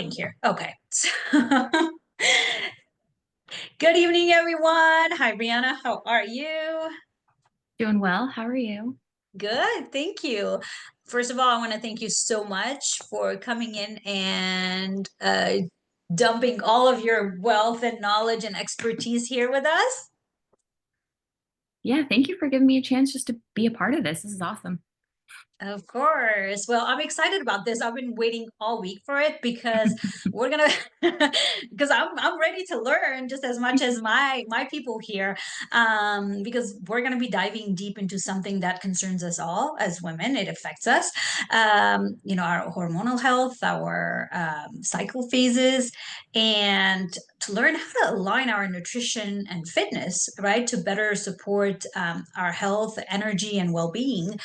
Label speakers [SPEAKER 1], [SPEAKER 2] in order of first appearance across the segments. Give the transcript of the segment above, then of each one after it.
[SPEAKER 1] Here. Okay. Good evening, everyone. Hi, Brianna. How are you?
[SPEAKER 2] Doing well. How are you?
[SPEAKER 1] Good. Thank you. First of all, I want to thank you so much for coming in and dumping all of your wealth and knowledge and expertise here with us.
[SPEAKER 2] Yeah, thank you for giving me a chance just to be a part of this. This is awesome.
[SPEAKER 1] Of course. Well, I'm excited about this. I've been waiting all week for it because we're gonna because I'm ready to learn just as much as my people here. Because we're gonna be diving deep into something that concerns us all as women. It affects us. Our hormonal health, our cycle phases, and to learn how to align our nutrition and fitness, right, to better support our health, energy, and well-being.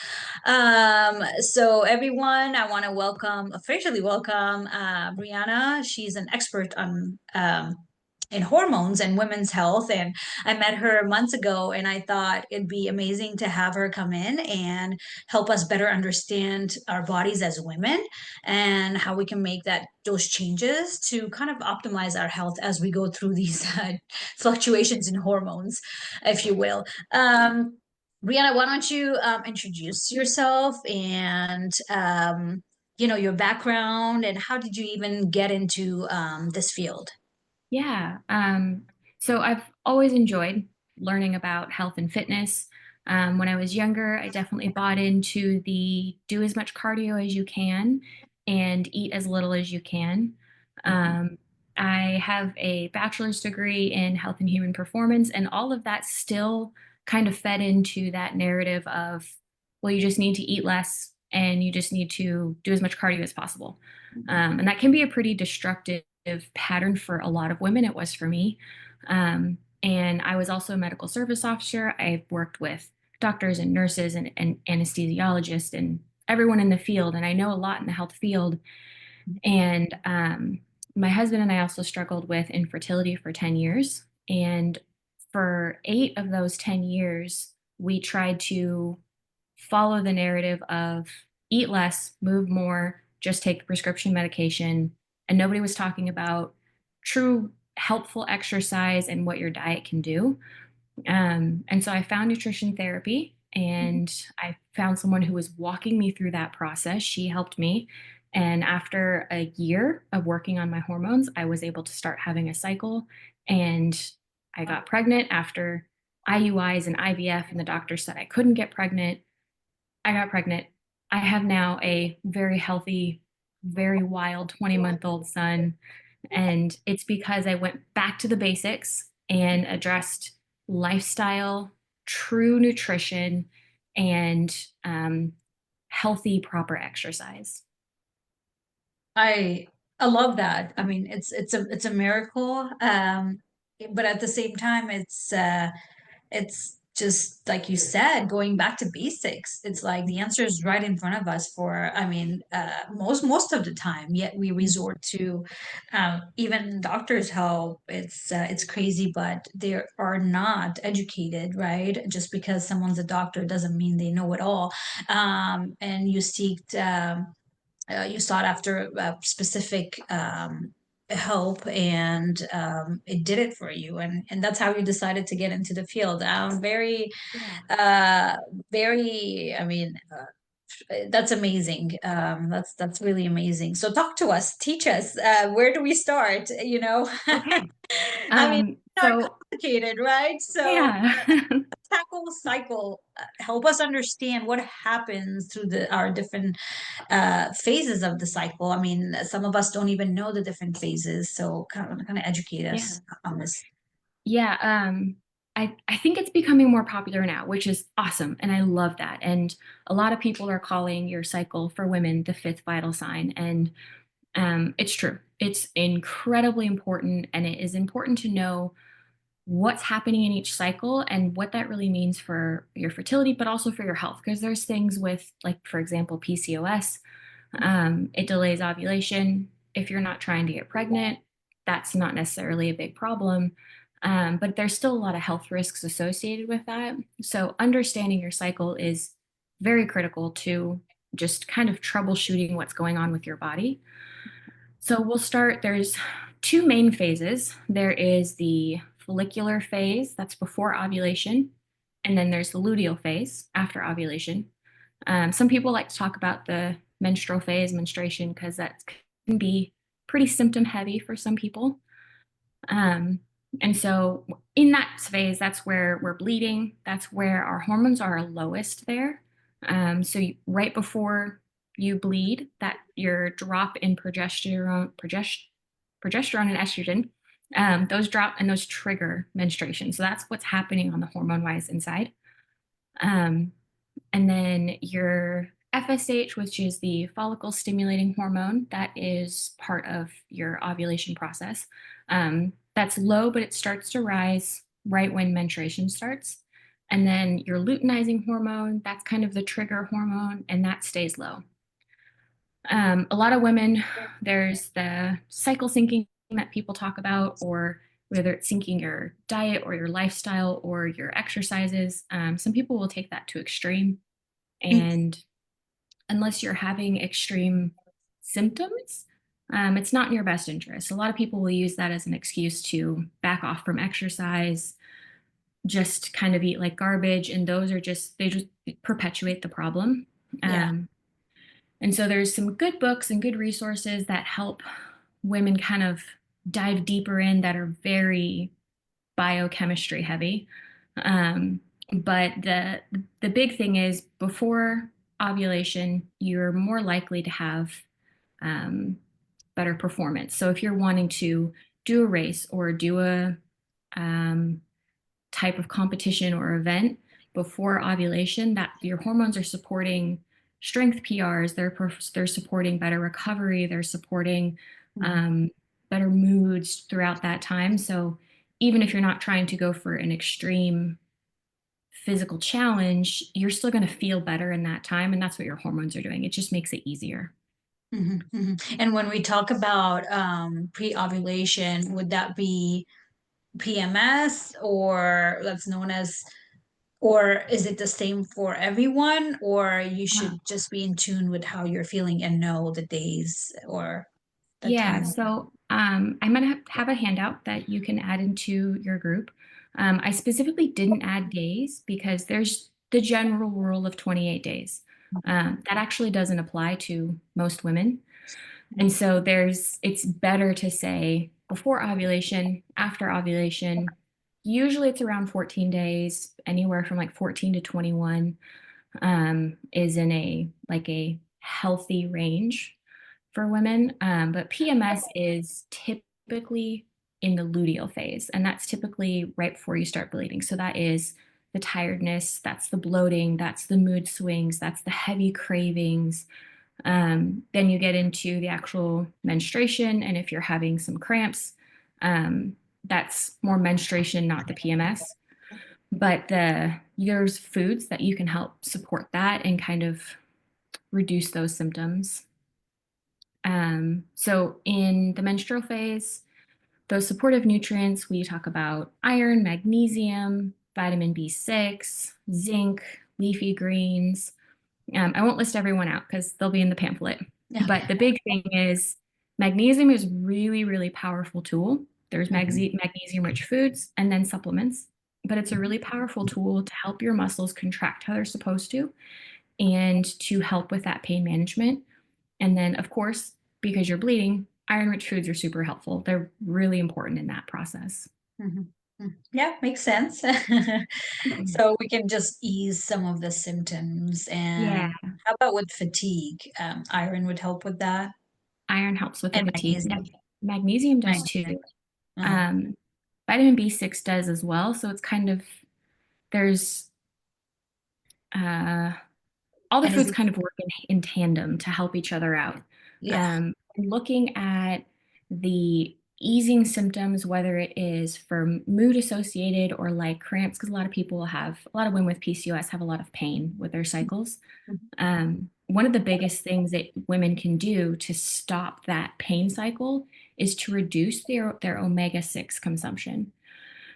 [SPEAKER 1] So everyone, I want to officially welcome Breanna. She's an expert on in hormones and women's health, and I met her months ago, and I thought it'd be amazing to have her come in and help us better understand our bodies as women and how we can make those changes to kind of optimize our health as we go through these fluctuations in hormones, if you will. Brianna, why don't you introduce yourself and your background and how did you even get into this field?
[SPEAKER 2] Yeah. So I've always enjoyed learning about health and fitness. When I was younger, I definitely bought into the do as much cardio as you can and eat as little as you can. Um, I have a bachelor's degree in health and human performance, and all of that still kind of fed into that narrative of, well, you just need to eat less and you just need to do as much cardio as possible. And that can be a pretty destructive pattern for a lot of women. It was for me. And I was also a medical service officer. I worked with doctors and nurses and anesthesiologists and everyone in the field. And I know a lot in the health field. And my husband and I also struggled with infertility for 10 years. And for 8 of those 10 years, we tried to follow the narrative of eat less, move more, just take the prescription medication. And nobody was talking about true helpful exercise and what your diet can do. And so I found nutrition therapy and I found someone who was walking me through that process. She helped me. And after a year of working on my hormones, I was able to start having a cycle. And I got pregnant after IUIs and IVF, and the doctor said I couldn't get pregnant. I got pregnant. I have now a very healthy, very wild 20-month-old son. And it's because I went back to the basics and addressed lifestyle, true nutrition, and healthy, proper exercise.
[SPEAKER 1] I I love that. I mean, it's a miracle. But at the same time, it's just like you said, going back to basics. It's like the answer is right in front of us for, I mean, most of the time, yet we resort to even doctors' help. It's crazy, but they are not educated, right? Just because someone's a doctor doesn't mean they know it all. And you sought after a specific help and it did it for you, and that's how you decided to get into the field. Very
[SPEAKER 2] Yeah.
[SPEAKER 1] uh very, I mean, that's amazing. That's really amazing. So talk to us, teach us, where do we start,
[SPEAKER 2] Okay.
[SPEAKER 1] I mean, not
[SPEAKER 2] So
[SPEAKER 1] complicated, right? So
[SPEAKER 2] yeah.
[SPEAKER 1] tackle cycle, help us understand what happens through our different phases of the cycle. I mean, some of us don't even know the different phases, so kind of educate
[SPEAKER 2] Yeah.
[SPEAKER 1] us on this.
[SPEAKER 2] Yeah, I think it's becoming more popular now, which is awesome, and I love that. And a lot of people are calling your cycle for women the fifth vital sign, and it's true. It's incredibly important, and it is important to know what's happening in each cycle and what that really means for your fertility, but also for your health. Because there's things with, like, for example, PCOS. It delays ovulation. If you're not trying to get pregnant, that's not necessarily a big problem. But there's still a lot of health risks associated with that. So understanding your cycle is very critical to just kind of troubleshooting what's going on with your body. So we'll start, there's two main phases. There is the follicular phase, that's before ovulation, and then there's the luteal phase after ovulation. Some people like to talk about the menstrual phase, menstruation, because that can be pretty symptom heavy for some people. Um, and so in that phase, that's where we're bleeding. That's where our hormones are lowest there. Right before you bleed, that your drop in progesterone and estrogen, those drop and those trigger menstruation. So that's what's happening on the hormone wise inside. Um, and then your FSH, which is the follicle stimulating hormone, that is part of your ovulation process. That's low, but it starts to rise right when menstruation starts. And then your luteinizing hormone, that's kind of the trigger hormone, and that stays low. A lot of women, there's the cycle syncing that people talk about, or whether it's syncing your diet or your lifestyle or your exercises. Some people will take that to extreme. And unless you're having extreme symptoms, it's not in your best interest. A lot of people will use that as an excuse to back off from exercise, just kind of eat like garbage. And those are they just perpetuate the problem.
[SPEAKER 1] Yeah.
[SPEAKER 2] Um, and so there's some good books and good resources that help women kind of dive deeper in that are very biochemistry heavy. But the big thing is before ovulation, you're more likely to have um, better performance. So if you're wanting to do a race or do a um, type of competition or event before ovulation, that your hormones are supporting strength PRs, they're supporting better recovery, they're supporting
[SPEAKER 1] Mhm.
[SPEAKER 2] um, better moods throughout that time. So even if you're not trying to go for an extreme physical challenge, you're still going to feel better in that time, and that's what your hormones are doing. It just makes it easier.
[SPEAKER 1] Mhm, mhm. And when we talk about pre-ovulation, would that be PMS or that's known as, or is it the same for everyone, or you should just be in tune with how you're feeling and know the days or the
[SPEAKER 2] Yeah,
[SPEAKER 1] time?
[SPEAKER 2] so I'm going to have a handout that you can add into your group. I specifically didn't add days because there's the general rule of 28 days. That actually doesn't apply to most women. And so it's better to say before ovulation, after ovulation. Usually it's around 14 days, anywhere from like 14 to 21 is in a healthy range for women. But PMS is typically in the luteal phase, and that's typically right before you start bleeding. So that is the tiredness, that's the bloating, that's the mood swings, that's the heavy cravings. Then you get into the actual menstruation, and if you're having some cramps, that's more menstruation, not the PMS. But there's foods that you can help support that and kind of reduce those symptoms. So in the menstrual phase, those supportive nutrients, we talk about iron, magnesium, vitamin B6, zinc, leafy greens. I won't list everyone out because they'll be in the pamphlet.
[SPEAKER 1] Yeah.
[SPEAKER 2] But the big thing is magnesium is really, really powerful tool. There's
[SPEAKER 1] Mhm,
[SPEAKER 2] magnesium-rich foods and then supplements, but it's a
[SPEAKER 1] mhm,
[SPEAKER 2] really powerful tool to help your muscles contract how they're supposed to and to help with that pain management. And then, of course, because you're bleeding, iron-rich foods are super helpful. They're really important in that process.
[SPEAKER 1] mhm, mhm. Yeah, makes sense.
[SPEAKER 2] Mhm.
[SPEAKER 1] So we can just ease some of the symptoms.
[SPEAKER 2] Yeah,
[SPEAKER 1] And how about with fatigue? Iron would help with that,
[SPEAKER 2] iron helps with the
[SPEAKER 1] and
[SPEAKER 2] fatigue.
[SPEAKER 1] magnesium.
[SPEAKER 2] Magnesium does
[SPEAKER 1] Magnesium.
[SPEAKER 2] too.
[SPEAKER 1] Uh-huh.
[SPEAKER 2] Um, vitamin B6 does as well. So it's kind of, there's uh, all the
[SPEAKER 1] And is
[SPEAKER 2] foods
[SPEAKER 1] it,
[SPEAKER 2] kind of work in tandem to help each other out.
[SPEAKER 1] yeah.
[SPEAKER 2] Looking at the easing symptoms, whether it is for mood associated or like cramps, because a lot of women with PCOS have a lot of pain with their cycles.
[SPEAKER 1] Mhm,
[SPEAKER 2] One of the biggest things that women can do to stop that pain cycle is to reduce their omega-6 consumption.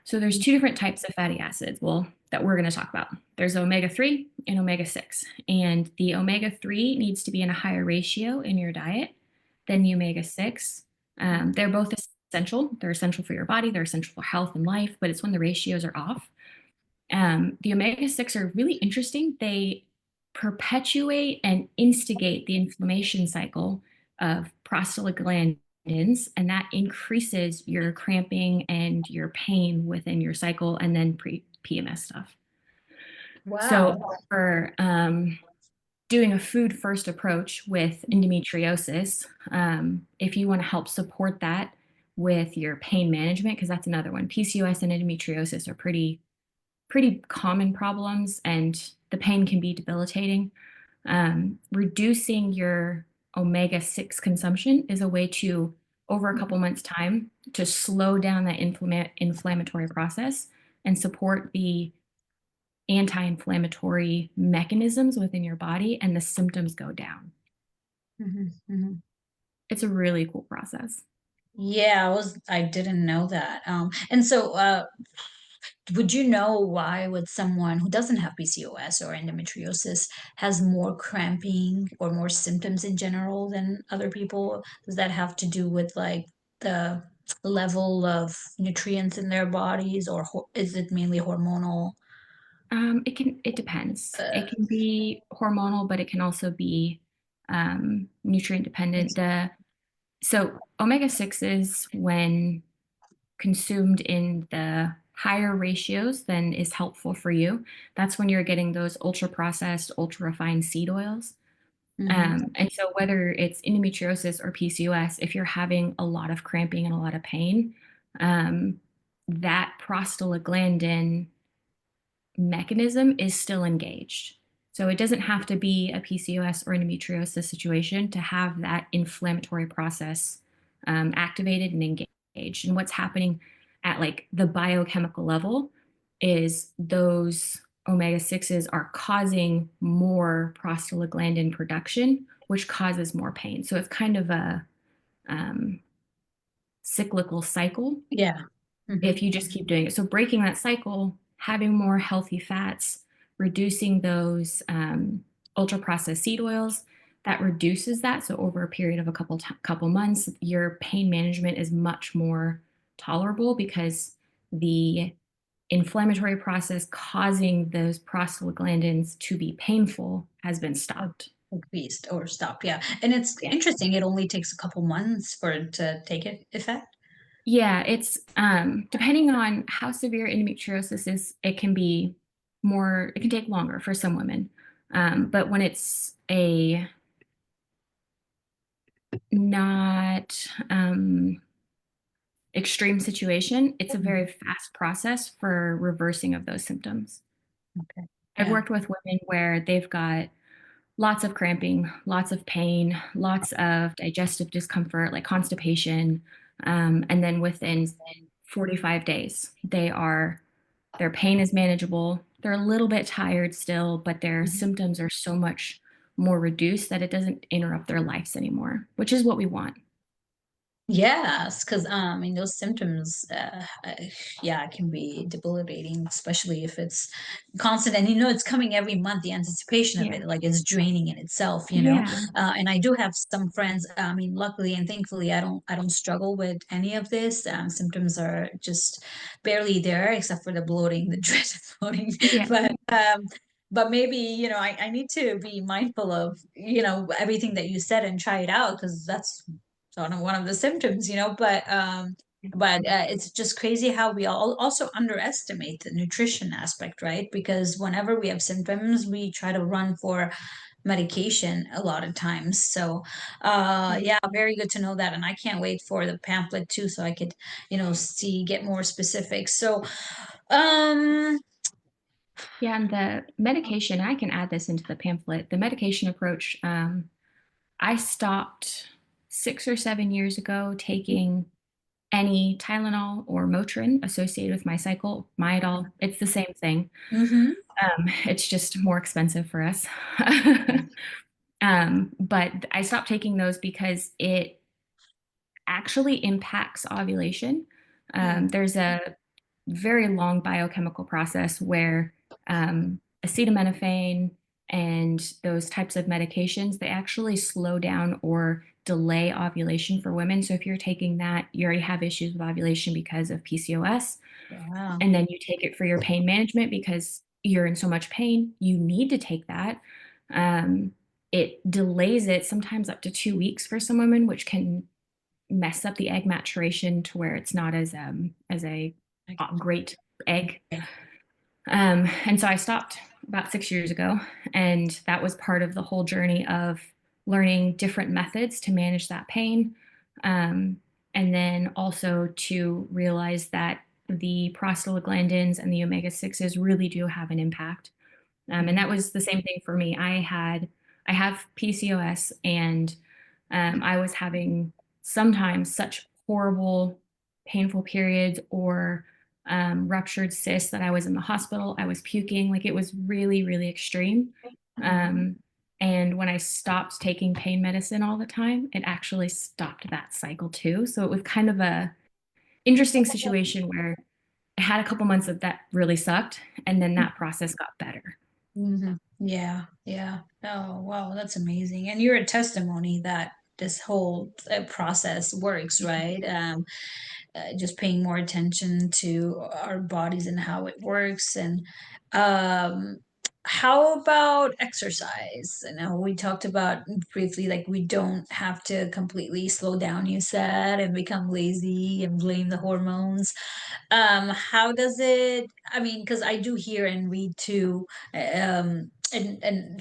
[SPEAKER 2] So there's two different types of fatty acids, well, that we're going to talk about. There's omega-3 and omega-6. And the omega-3 needs to be in a higher ratio in your diet than the omega-6. They're both essential. They're essential for your body. They're essential for health and life, but it's when the ratios are off. The omega-6 are really interesting. They perpetuate and instigate the inflammation cycle of prostaglandins, and that increases your cramping and your pain within your cycle and then pre-PMS stuff. So
[SPEAKER 1] Wow.
[SPEAKER 2] for doing a food first approach with endometriosis, if you want to help support that with your pain management, because that's another one. PCOS and endometriosis are pretty common problems, and the pain can be debilitating. Reducing your omega-6 consumption is a way to, over a couple months' time, to slow down that inflammatory process and support the anti-inflammatory mechanisms within your body, and the symptoms go down.
[SPEAKER 1] Mhm, mhm.
[SPEAKER 2] It's a really cool process.
[SPEAKER 1] Yeah, I didn't know that. And so would you know why would someone who doesn't have PCOS or endometriosis has more cramping or more symptoms in general than other people? Does that have to do with like the level of nutrients in their bodies, or is it mainly hormonal?
[SPEAKER 2] It depends.
[SPEAKER 1] Uh,
[SPEAKER 2] It can be hormonal, but it can also be nutrient dependent. So omega-6s, when consumed in the higher ratios than is helpful for you, that's when you're getting those ultra processed, ultra refined seed oils.
[SPEAKER 1] mhm.
[SPEAKER 2] And so whether it's endometriosis or PCOS, if you're having a lot of cramping and a lot of pain, um, that prostaglandin mechanism is still engaged. So it doesn't have to be a PCOS or endometriosis situation to have that inflammatory process activated and engaged. And what's happening at like the biochemical level is those omega-6s are causing more prostaglandin production, which causes more pain. So it's kind of a um, cyclical cycle
[SPEAKER 1] Yeah.
[SPEAKER 2] if
[SPEAKER 1] Mhm.
[SPEAKER 2] you just keep doing it. So breaking that cycle, having more healthy fats, reducing those ultra processed seed oils, that reduces that. So over a period of a couple months, your pain management is much more tolerable because the inflammatory process causing those prostaglandins to be painful has been stopped.
[SPEAKER 1] Increased or stopped, yeah. And it's
[SPEAKER 2] Yeah.
[SPEAKER 1] interesting, it only takes a couple months for it to take effect.
[SPEAKER 2] Yeah, it's depending on how severe endometriosis is, it can be more, it can take longer for some women. But when it's a not extreme situation, it's a very
[SPEAKER 1] Mhm.
[SPEAKER 2] fast process for reversing of those symptoms.
[SPEAKER 1] Okay.
[SPEAKER 2] I've
[SPEAKER 1] Yeah.
[SPEAKER 2] worked with women where they've got lots of cramping, lots of pain, lots of digestive discomfort, like constipation. And then within 45 days, their pain is manageable. They're a little bit tired still, but their
[SPEAKER 1] Mhm.
[SPEAKER 2] symptoms are so much more reduced that it doesn't interrupt their lives anymore, which is what we want.
[SPEAKER 1] Yes, 'cause, I mean, those symptoms, yeah, it can be debilitating, especially if it's constant and, it's coming every month, the anticipation of
[SPEAKER 2] Yeah.
[SPEAKER 1] it, like, it's draining in itself,
[SPEAKER 2] Yeah.
[SPEAKER 1] And I do have some friends, I mean, luckily and thankfully, I don't struggle with any of this, symptoms are just barely there except for the bloating, the dreaded bloating,
[SPEAKER 2] Yeah.
[SPEAKER 1] but maybe, I need to be mindful of, everything that you said and try it out because that's one of the symptoms, but it's just crazy how we all also underestimate the nutrition aspect, right? Because whenever we have symptoms, we try to run for medication a lot of times. So, yeah, very good to know that, and I can't wait for the pamphlet too, so I could, get more specifics. So, um,
[SPEAKER 2] Yeah. And the medication, I can add this into the pamphlet. The medication approach, I stopped 6 or 7 years ago taking any Tylenol or Motrin associated with my cycle, Midol. It's the same thing.
[SPEAKER 1] mhm.
[SPEAKER 2] It's just more expensive for us. But I stopped taking those because it actually impacts ovulation.
[SPEAKER 1] Mm,
[SPEAKER 2] There's a very long biochemical process where acetaminophen And those types of medications, they actually slow down or delay ovulation for women. So if you're taking that, you already have issues with ovulation because of PCOS,
[SPEAKER 1] Wow.
[SPEAKER 2] and then you take it for your pain management because you're in so much pain, you need to take that. Um, it delays it sometimes up to 2 weeks for some women, which can mess up the egg maturation to where it's not as a great egg. And so I stopped about 6 years ago, and that was part of the whole journey of learning different methods to manage that pain. And then also to realize that the prostaglandins and the omega 6s really do have an impact. And that was the same thing for me. I have PCOS, and I was having sometimes such horrible, painful periods or ruptured cysts that I was in the hospital. I was puking. Like, it was really, really extreme. Um, and when I stopped taking pain medicine all the time, it actually stopped that cycle too. So it was kind of a interesting situation where I had a couple months of that really sucked, and then that process got better.
[SPEAKER 1] Yeah, yeah. Oh, wow, that's amazing. And you're a testimony that this whole process works, right? Just paying more attention to our bodies and how it works. And um, how about exercise? I know we talked about briefly, like we don't have to completely slow down, you said, and become lazy and blame the hormones. How does it, I mean, because I do hear and read too, and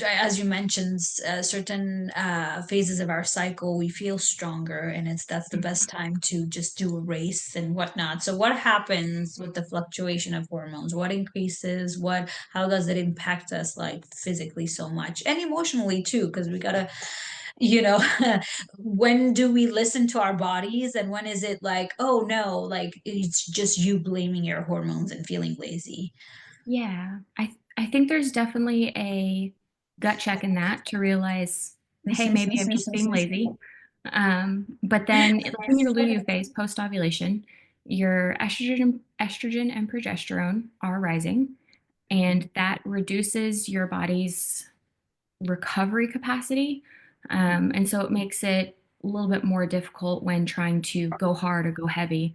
[SPEAKER 1] as you mentioned, certain phases of our cycle we feel stronger, and that's the best time to just do a race and whatnot. So what happens with the fluctuation of hormones? What increases? What, how does it impact us, like physically so much and emotionally too? Because we gotta, you know, when do we listen to our bodies, and when is it like, oh no, like it's just you blaming your hormones and feeling lazy?
[SPEAKER 2] Yeah, I think there's definitely a gut check in that to realize, hey, maybe I'm just being lazy. But then, like in your luteal phase, post ovulation, your estrogen and progesterone are rising, and that reduces your body's recovery capacity. And so it makes it a little bit more difficult when trying to go hard or go heavy,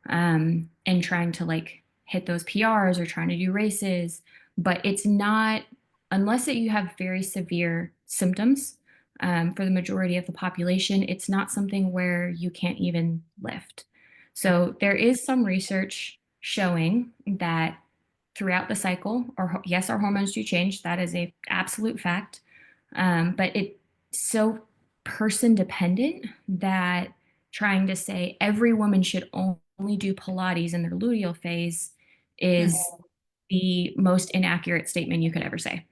[SPEAKER 2] and trying to like hit those PRs or trying to do races. But it's not, unless that you have very severe symptoms, for the majority of the population, it's not something where you can't even lift. So there is some research showing that throughout the cycle, or yes, our hormones do change. That is a absolute fact. But it's so person dependent that trying to say every woman should only do Pilates in their luteal phase is the most inaccurate statement you could ever say.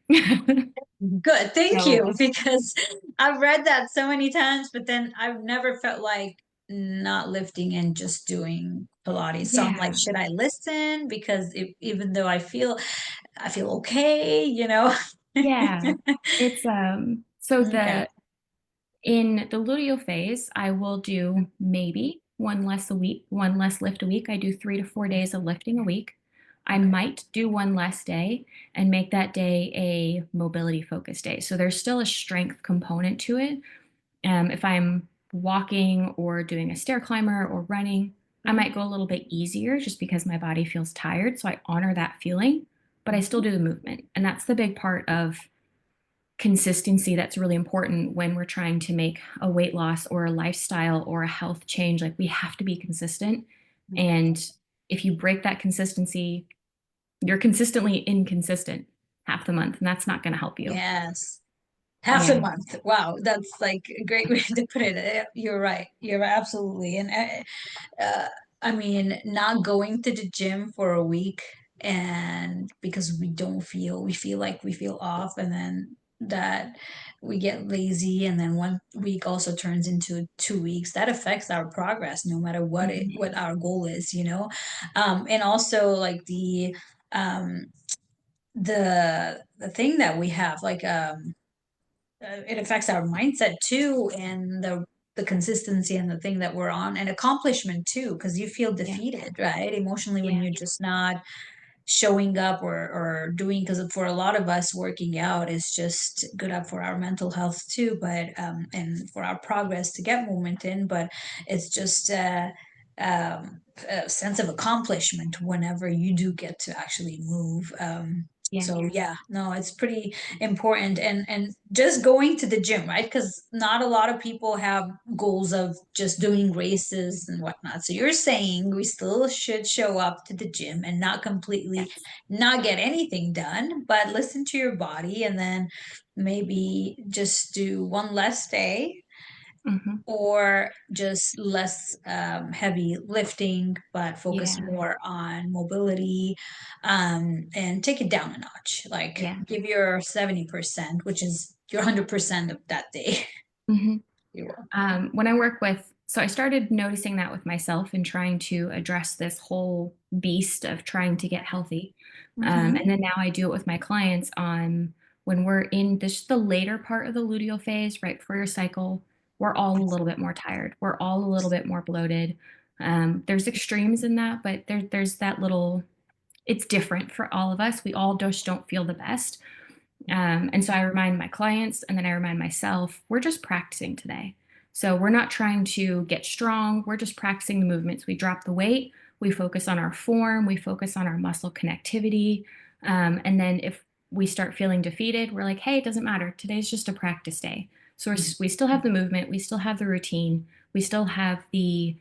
[SPEAKER 1] Good, thank
[SPEAKER 2] So,
[SPEAKER 1] you, because I've read that so many times, but then I've never felt like not lifting and just doing Pilates. So I'm like,
[SPEAKER 2] yeah,
[SPEAKER 1] should I listen? Because even though I feel okay, you know?
[SPEAKER 2] yeah. It's so
[SPEAKER 1] Okay.
[SPEAKER 2] the in the luteal phase, I will do maybe one less a week, one less lift a week. I do 3 to 4 days of lifting a week. I
[SPEAKER 1] Okay.
[SPEAKER 2] might do one less day and make that day a mobility focused day. So there's still a strength component to it. If I'm walking or doing a stair climber or running, I might go a little bit easier just because my body feels tired. So I honor that feeling, but I still do the movement. And that's the big part of consistency that's really important when we're trying to make a weight loss or a lifestyle or a health change. Like, we have to be consistent. And if you break that consistency, you're consistently inconsistent half the month, and that's not going to help you.
[SPEAKER 1] Yes. Half a
[SPEAKER 2] Yeah.
[SPEAKER 1] month. Wow, that's like a great way to put it. You're right. You're absolutely. And uh, I mean, not going to the gym for a week, and because we feel like we feel off, and then that we get lazy, and then 1 week also turns into 2 weeks. That affects our progress, no matter
[SPEAKER 2] Mhm.
[SPEAKER 1] what our goal is, you know. And also like um the thing that we have, like it affects our mindset too, and the consistency and the thing that we're on, and accomplishment too, because you feel
[SPEAKER 2] Yeah.
[SPEAKER 1] defeated, right, emotionally, when
[SPEAKER 2] Yeah.
[SPEAKER 1] you're just not showing up or doing, because for a lot of us working out is just good up for our mental health too, but and for our progress to get movement in, but it's just a sense of accomplishment whenever you do get to actually move.
[SPEAKER 2] Yeah.
[SPEAKER 1] So yeah, no, it's pretty important. And just going to the gym, right? Because not a lot of people have goals of just doing races and whatnot. So you're saying we still should show up to the gym and not completely
[SPEAKER 2] Yes.
[SPEAKER 1] not get anything done, but listen to your body, and then maybe just do one less day,
[SPEAKER 2] Hmm.
[SPEAKER 1] or just less heavy lifting, but focus
[SPEAKER 2] Yeah.
[SPEAKER 1] more on mobility, and take it down a notch. Like
[SPEAKER 2] Yeah.
[SPEAKER 1] give your 70%, which is your 100% of that day.
[SPEAKER 2] Hmm.
[SPEAKER 1] You will.
[SPEAKER 2] When I work with, so I started noticing that with myself and trying to address this whole beast of trying to get healthy.
[SPEAKER 1] Mm-hmm.
[SPEAKER 2] And then now I do it with my clients on when we're in this, the later part of the luteal phase, right before your cycle, we're all a little bit more tired. We're all a little bit more bloated. There's extremes in that, but there's that little, it's different for all of us. We all just don't feel the best. And so I remind my clients and then I remind myself, we're just practicing today. So we're not trying to get strong. We're just practicing the movements. We drop the weight, we focus on our form, we focus on our muscle connectivity. And then if we start feeling defeated, we're like, hey, it doesn't matter. Today's just a practice day. So we still have the movement, we still have the routine, we still have the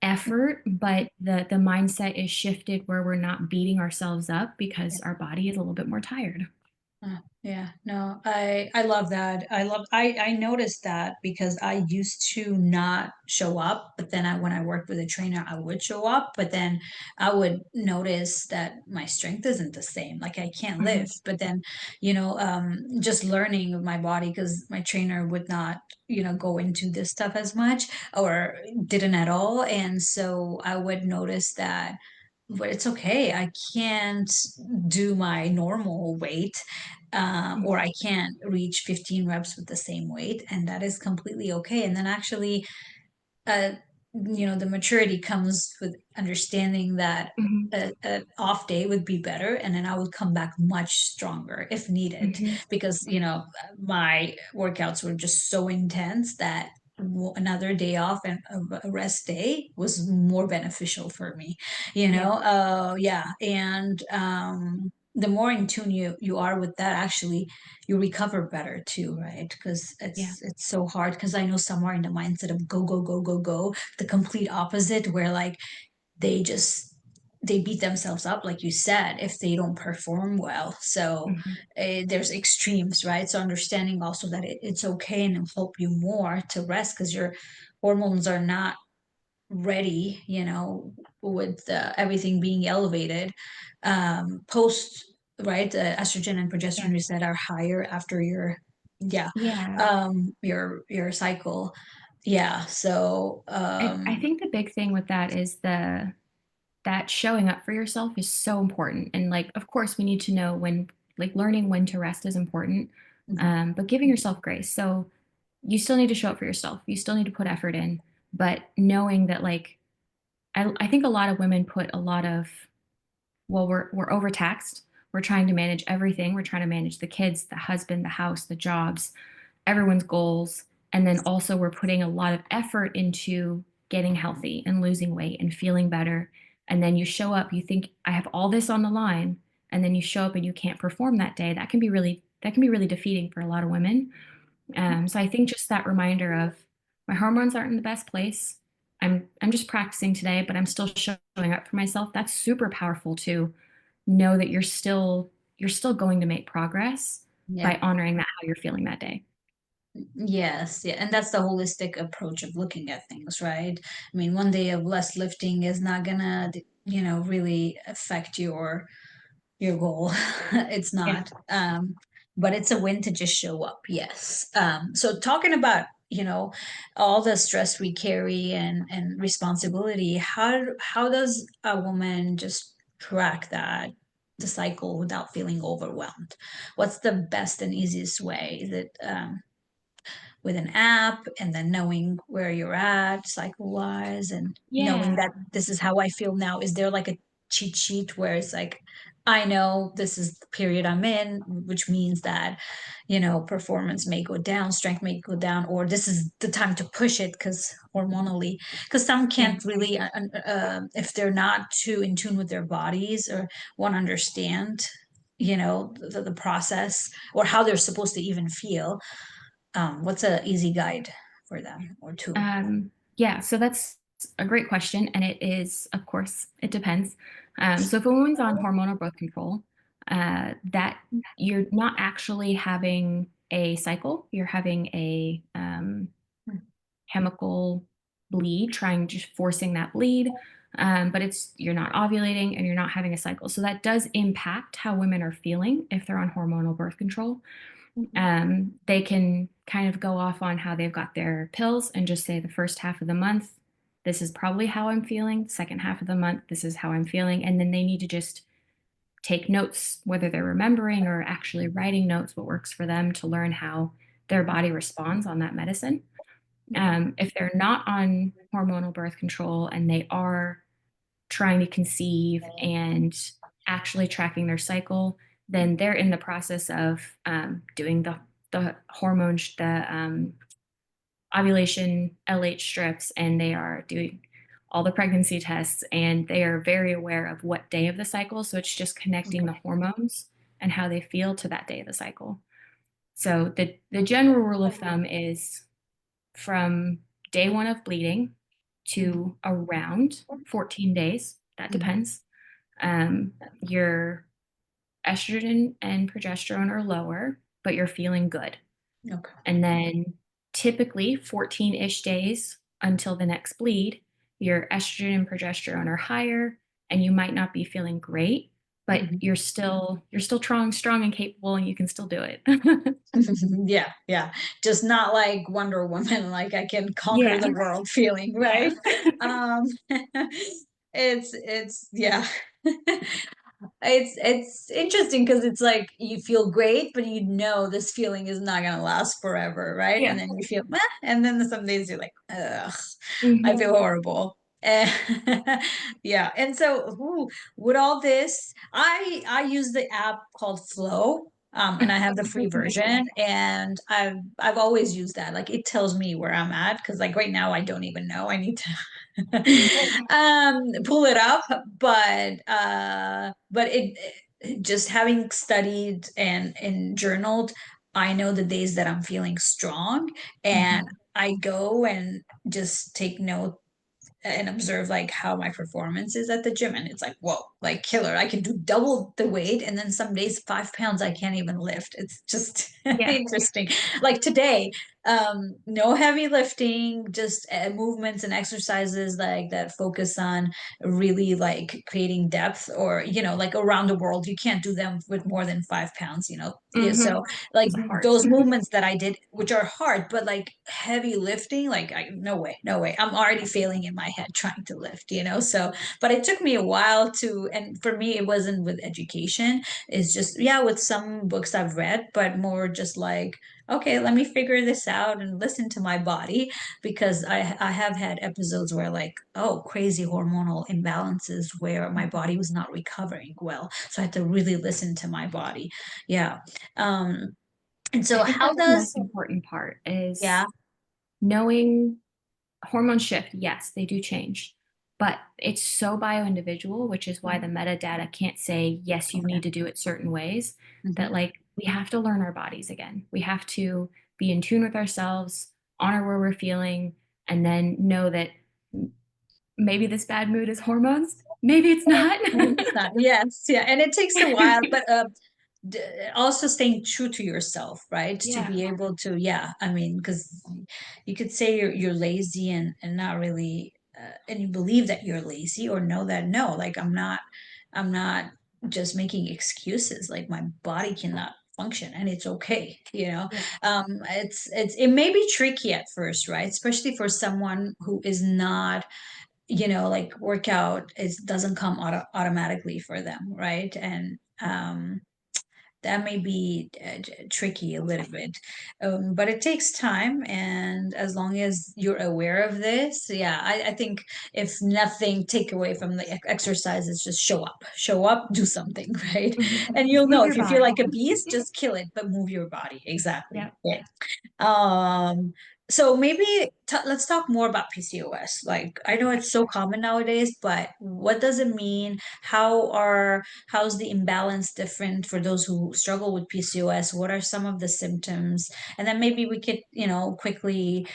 [SPEAKER 2] effort, but the mindset is shifted where we're not beating ourselves up because our body is a little bit more tired.
[SPEAKER 1] Yeah, no, I love that. I noticed that because I used to not show up, but then when I worked with a trainer, I would show up, but then I would notice that my strength isn't the same. Like I can't
[SPEAKER 2] Mhm.
[SPEAKER 1] lift, but then, just learning of my body, because my trainer would not, go into this stuff as much, or didn't at all. And so I would notice that, but it's okay. I can't do my normal weight, or I can't reach 15 reps with the same weight, and that is completely okay. And then actually, uh, the maturity comes with understanding that
[SPEAKER 2] Mhm.
[SPEAKER 1] a off day would be better, and then I would come back much stronger if needed,
[SPEAKER 2] Mhm.
[SPEAKER 1] because my workouts were just so intense that another day off and a rest day was more beneficial for me.
[SPEAKER 2] Yeah.
[SPEAKER 1] Yeah, and the more in tune you are with that, actually you recover better too, right? Because
[SPEAKER 2] Yeah.
[SPEAKER 1] it's so hard, because I know some are in the mindset of go go go go go, the complete opposite, where like they just they beat themselves up, like you said, if they don't perform well. So
[SPEAKER 2] Mhm.
[SPEAKER 1] there's extremes, right? So understanding also that it's okay, and it'll help you more to rest, because your hormones are not ready, with everything being elevated, post, right? Estrogen and
[SPEAKER 2] Yeah.
[SPEAKER 1] progesterone, you said, are higher after your, yeah,
[SPEAKER 2] Yeah.
[SPEAKER 1] your cycle. Yeah. So
[SPEAKER 2] I think the big thing with that is that showing up for yourself is so important. And like, of course, we need to know when, like, learning when to rest is important,
[SPEAKER 1] mhm,
[SPEAKER 2] but giving yourself grace. So you still need to show up for yourself. You still need to put effort in, but knowing that, like, I think a lot of women put a lot of, well, we're overtaxed. We're trying to manage everything. We're trying to manage the kids, the husband, the house, the jobs, everyone's goals. And then also we're putting a lot of effort into getting healthy and losing weight and feeling better. And then you show up, you think I have all this on the line, and then you show up and you can't perform that day. That can be really defeating for a lot of women. So I think just that reminder of my hormones aren't in the best place. I'm just practicing today, but I'm still showing up for myself. That's super powerful to know that you're still going to make progress
[SPEAKER 1] yeah.
[SPEAKER 2] by honoring that how you're feeling that day.
[SPEAKER 1] Yes, yeah, and that's the holistic approach of looking at things, right? I mean, one day of less lifting is not gonna, really affect your goal. It's
[SPEAKER 2] Yeah.
[SPEAKER 1] not. But it's a win to just show up. Yes. So talking about, all the stress we carry and responsibility, how does a woman just track that, the cycle, without feeling overwhelmed? What's the best and easiest way? Is it with an app, and then knowing where you're at cycle wise, and knowing
[SPEAKER 2] Yeah.
[SPEAKER 1] that this is how I feel now? Is there like a cheat sheet where it's like I know this is the period I'm in, which means that, you know, performance may go down, strength may go down, or this is the time to push it because hormonally, because some
[SPEAKER 2] Yeah.
[SPEAKER 1] can't really, if they're not too in tune with their bodies or won't understand, you know, the process or how they're supposed to even feel. What's a easy guide for them or two?
[SPEAKER 2] Yeah, so that's a great question, and it is, of course, it depends. So if a woman's on hormonal birth control, that you're not actually having a cycle, you're having a chemical bleed, trying just forcing that bleed, but it's you're not ovulating and you're not having a cycle. So that does impact how women are feeling if they're on hormonal birth control. They can kind of go off on how they've got their pills and just say the first half of the month, this is probably how I'm feeling. Second half of the month, this is how I'm feeling. And then they need to just take notes, whether they're remembering or actually writing notes, what works for them to learn how their body responds on that medicine. If they're not on hormonal birth control and they are trying to conceive and actually tracking their cycle, then they're in the process of doing the hormone, the ovulation LH strips, and they are doing all the pregnancy tests, and they are very aware of what day of the cycle. So it's just connecting the hormones and how they feel to that day of the cycle. So the general rule of thumb is from day one of bleeding to around 14 days. That depends. Your estrogen and progesterone are lower, but you're feeling good.
[SPEAKER 1] Okay.
[SPEAKER 2] And then typically 14-ish days until the next bleed, your estrogen and progesterone are higher and you might not be feeling great, but
[SPEAKER 1] Mhm.
[SPEAKER 2] you're still strong and capable and you can still do it.
[SPEAKER 1] Yeah, yeah. Just not like Wonder Woman, like I can conquer
[SPEAKER 2] Yeah.
[SPEAKER 1] the world feeling,
[SPEAKER 2] Yeah.
[SPEAKER 1] right? Um it's yeah. It's interesting because it's like you feel great, but you know this feeling is not gonna last forever, right? And
[SPEAKER 2] Yeah.
[SPEAKER 1] then you feel meh, and then some days you're like, ugh, I feel
[SPEAKER 2] Mhm.
[SPEAKER 1] horrible. And yeah, and so with all this, I use the app called Flow. And I have the free
[SPEAKER 2] That's amazing.
[SPEAKER 1] version, and I've always used that. Like it tells me where I'm at because like right now I don't even know. I need to pull it up, but just having studied and journaled, I know the days that I'm feeling strong, and
[SPEAKER 2] Mhm.
[SPEAKER 1] I go and just take note and observe like how my performance is at the gym, and it's like whoa, like killer, I can do double the weight, and then some days 5 pounds I can't even lift. It's just
[SPEAKER 2] Yeah.
[SPEAKER 1] interesting. Like today, no heavy lifting, just movements and exercises like that focus on really like creating depth, or you know, like around the world you can't do them with more than 5 pounds, you know. Yeah, so
[SPEAKER 2] Mhm.
[SPEAKER 1] like
[SPEAKER 2] Those are hard.
[SPEAKER 1] those movements that I did, which are hard, but like heavy lifting, like no way, no way. I'm already failing in my head trying to lift, you know? So, but it took me a while to, and for me, it wasn't with education. It's just, yeah, with some books I've read, but more just like, okay, let me figure this out and listen to my body, because I have had episodes where like, oh, crazy hormonal imbalances where my
[SPEAKER 2] Mhm.
[SPEAKER 1] body was not recovering well. So I had to really listen to my body. Yeah. Um, and
[SPEAKER 2] I
[SPEAKER 1] so
[SPEAKER 2] think
[SPEAKER 1] how
[SPEAKER 2] that's the
[SPEAKER 1] does,
[SPEAKER 2] most important part is
[SPEAKER 1] yeah,
[SPEAKER 2] knowing hormones shift. Yes, they do change, but it's so bio-individual, which is why the metadata can't say, yes, you
[SPEAKER 1] okay.
[SPEAKER 2] need to do it certain ways, that
[SPEAKER 1] Mhm.
[SPEAKER 2] like we have to learn our bodies again. We have to be in tune with ourselves, honor where we're feeling, and then know that maybe this bad mood is hormones. Maybe it's not.
[SPEAKER 1] Maybe it's not. Yes, yeah, and it takes a while, but d- also staying true to yourself, right? To
[SPEAKER 2] Yeah.
[SPEAKER 1] be able to, yeah, I mean, because you could say you're lazy and not really, and you believe that you're lazy, or know that no, like I'm not just making excuses. Like my body cannot function, and it's okay, you know.
[SPEAKER 2] Yeah.
[SPEAKER 1] It may be tricky at first, right? Especially for someone who is not, you know, like workout is doesn't come automatically for them, right? And that may be tricky a little bit. But it takes time, and as long as you're aware of this, yeah, I think if nothing, take away from the exercise is just show up, do something, right?
[SPEAKER 2] Mhm.
[SPEAKER 1] And
[SPEAKER 2] Just
[SPEAKER 1] you'll
[SPEAKER 2] move
[SPEAKER 1] know
[SPEAKER 2] your
[SPEAKER 1] if you feel
[SPEAKER 2] body.
[SPEAKER 1] like a beast, just kill it, but move your body. Exactly.
[SPEAKER 2] Yep.
[SPEAKER 1] Yeah. Um, so maybe let's talk more about PCOS. Like, I know it's so common nowadays, but what does it mean? How's the imbalance different for those who struggle with PCOS? What are some of the symptoms? And then maybe we could, quickly